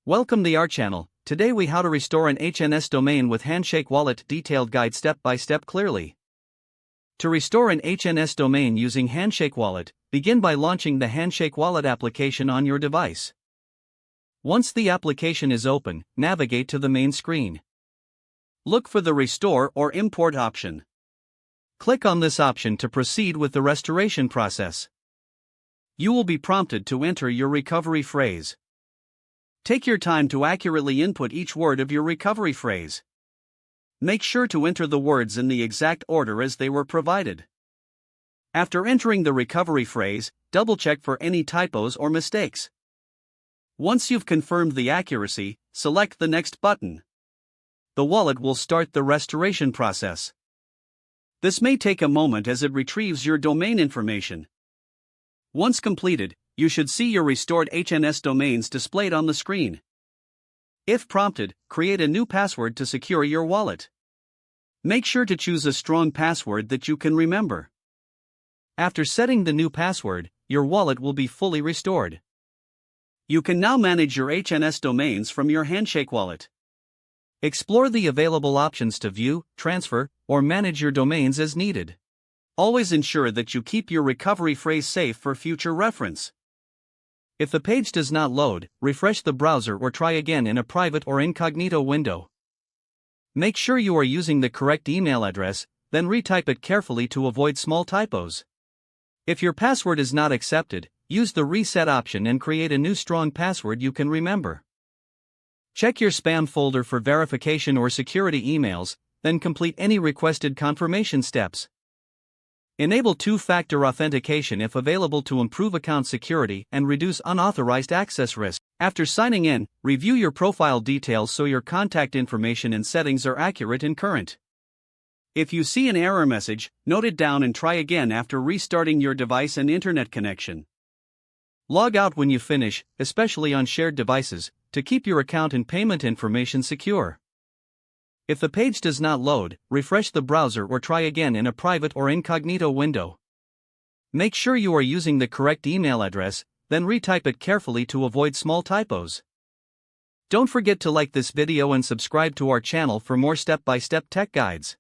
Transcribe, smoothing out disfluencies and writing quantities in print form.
Welcome to our channel. Today we how to restore an HNS domain with Handshake Wallet detailed guide step by step clearly. To restore an HNS domain using Handshake Wallet, begin by launching the Handshake Wallet application on your device. Once the application is open, navigate to the main screen. Look for the Restore or Import option. Click on this option to proceed with the restoration process. You will be prompted to enter your recovery phrase. Take your time to accurately input each word of your recovery phrase. Make sure to enter the words in the exact order as they were provided. After entering the recovery phrase, double-check for any typos or mistakes. Once you've confirmed the accuracy, select the Next button. The wallet will start the restoration process. This may take a moment as it retrieves your domain information. Once completed, you should see your restored HNS domains displayed on the screen. If prompted, create a new password to secure your wallet. Make sure to choose a strong password that you can remember. After setting the new password, your wallet will be fully restored. You can now manage your HNS domains from your Handshake Wallet. Explore the available options to view, transfer, or manage your domains as needed. Always ensure that you keep your recovery phrase safe for future reference. If the page does not load, refresh the browser or try again in a private or incognito window. Make sure you are using the correct email address, then retype it carefully to avoid small typos. If your password is not accepted, use the reset option and create a new strong password you can remember. Check your spam folder for verification or security emails, then complete any requested confirmation steps. Enable two-factor authentication if available to improve account security and reduce unauthorized access risk. After signing in, review your profile details so your contact information and settings are accurate and current. If you see an error message, note it down and try again after restarting your device and internet connection. Log out when you finish, especially on shared devices, to keep your account and payment information secure. If the page does not load, refresh the browser or try again in a private or incognito window. Make sure you are using the correct email address, then retype it carefully to avoid small typos. Don't forget to like this video and subscribe to our channel for more step-by-step tech guides.